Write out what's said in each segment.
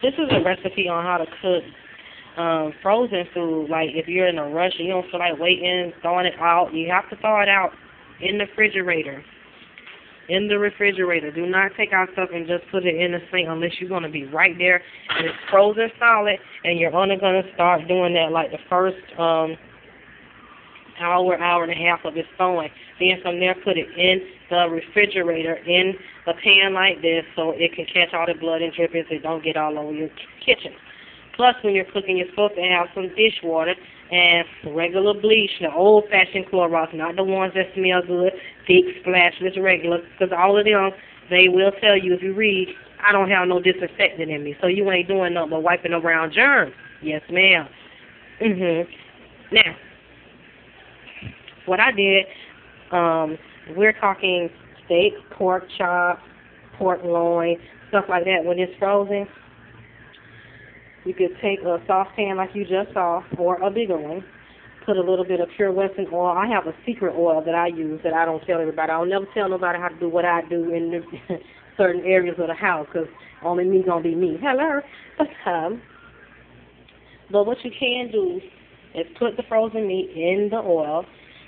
This is a recipe on how to cook frozen food. Like if you're in a rush and you don't feel like waiting, throwing it out, you have to throw it out in the refrigerator. In the refrigerator. Do not take out stuff and just put it in the sink unless you're going to be right there and it's frozen solid, and you're only going to start doing that like the first hour and a half of its thawing. Then from there, put it in the refrigerator in a pan like this so it can catch all the blood and drippings and don't get all over your kitchen. Plus, when you're cooking, you're supposed to have some dishwater and regular bleach, the old-fashioned Clorox, not the ones that smell good, thick, splashless, regular, because all of them, they will tell you if you read, I don't have no disinfectant in me, so you ain't doing nothing but wiping around germs. Yes, ma'am. Now, what I did, we're talking steak, pork chop, pork loin, stuff like that. When it's frozen, you could take a saucepan like you just saw, or a bigger one, put a little bit of pure Western oil. I have a secret oil that I use that I don't tell everybody. I'll never tell nobody how to do what I do in the certain areas of the house, because only me gonna be me. Hello. But what you can do is put the frozen meat in the oil,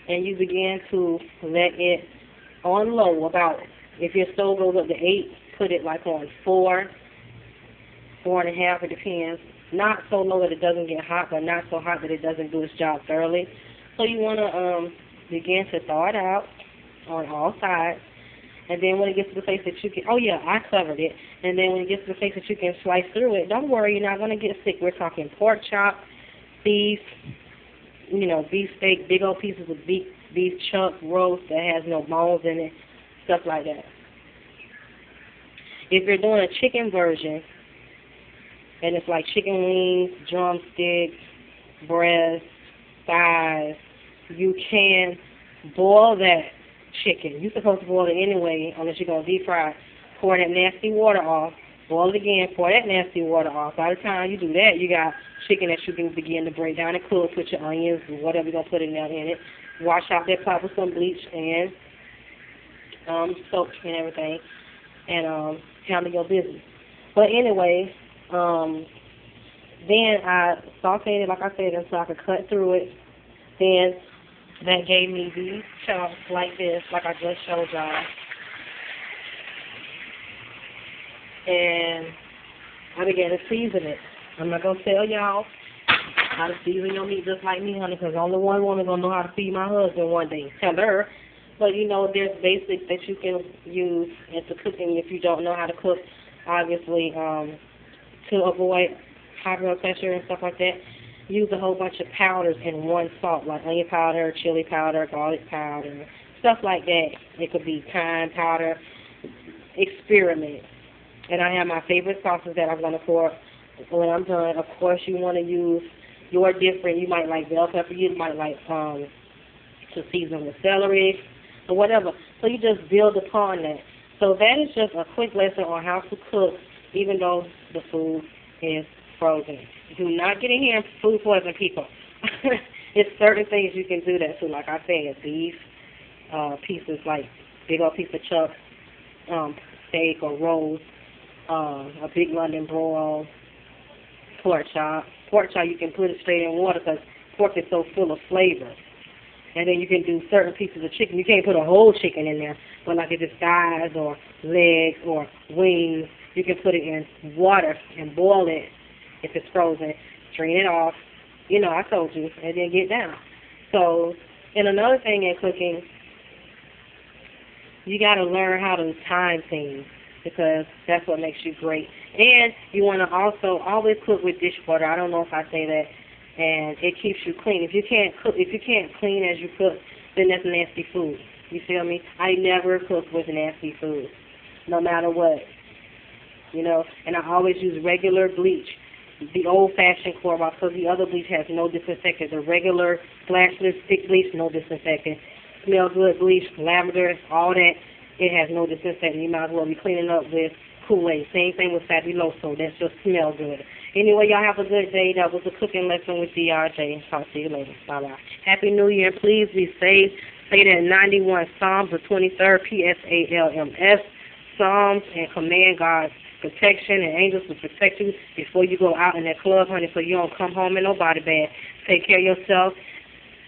and you begin to let it on low about, if your stove goes up to 8, put it like on 4, 4.5, it depends. Not so low that it doesn't get hot, but not so hot that it doesn't do its job thoroughly. So you want to begin to thaw it out on all sides. And then when it gets to the place that you can, oh yeah, I covered it. And then when it gets to the place that you can slice through it, don't worry, you're not going to get sick. We're talking pork chop, beef, beef steak, big old pieces of beef chunk roast that has no bones in it, stuff like that. If you're doing a chicken version, and it's like chicken wings, drumsticks, breast, thighs, you can boil that chicken. You're supposed to boil it anyway, unless you're going to deep fry it. Pour that nasty water off. Boil it again. Pour that nasty water off. By the time you do that, you got chicken that you can begin to break down and cook. Put your onions and whatever you're going to put in there in it. Wash out that pot with some bleach and soap and everything. And handle your business. But anyway, then I sauteed it, like I said, until I could cut through it. Then that gave me these chunks like this, like I just showed y'all. And I began to season it. I'm not going to tell y'all how to season your meat just like me, honey, because only one woman going to know how to feed my husband one day. Tell her. But, there's basics that you can use into cooking if you don't know how to cook, obviously, to avoid high blood pressure and stuff like that. Use a whole bunch of powders in one salt, like onion powder, chili powder, garlic powder, stuff like that. It could be thyme powder. Experiment. And I have my favorite sauces that I'm going to pour when I'm done. Of course, you want to use your different. You might like bell pepper. You might like to season with celery or whatever. So you just build upon that. So that is just a quick lesson on how to cook, even though the food is frozen. Do not get in here and food poison people. It's certain things you can do that too. Like I said, beef pieces, like big old piece of chuck, steak or roast, a big London broil, pork chop. Pork chop, you can put it straight in water because pork is so full of flavor. And then you can do certain pieces of chicken. You can't put a whole chicken in there, but like if it's thighs or legs or wings, you can put it in water and boil it if it's frozen. Drain it off. I told you, and then get down. So, and another thing in cooking, you got to learn how to time things because that's what makes you great. And you want to also always cook with dishwater. I don't know if I say that. And it keeps you clean. If you can't clean as you cook, then that's nasty food. You feel me? I never cook with nasty food, no matter what. And I always use regular bleach, the old-fashioned Clorox, because the other bleach has no disinfectant. The regular splashless stick bleach, no disinfectant. Smell good bleach, lavender, all that, it has no disinfectant. You might as well be cleaning up with Kool-Aid. Same thing with Fabuloso. That just smells good. Anyway, y'all have a good day. That was a cooking lesson with DRJ. Talk to you later. Bye-bye. Happy New Year. Please be safe. Say that 91 Psalms, the 23rd, PSALMS. Psalms and command God's protection and angels to protect you before you go out in that club, honey, so you don't come home in no body bag. Take care of yourself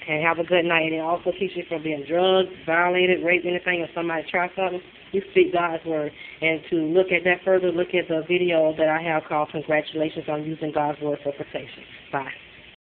and have a good night. And it also keeps you from being drugged, violated, raped, anything. If somebody tries something, you speak God's word. And to look at that further, look at the video that I have called Congratulations on Using God's Word for Protection. Bye.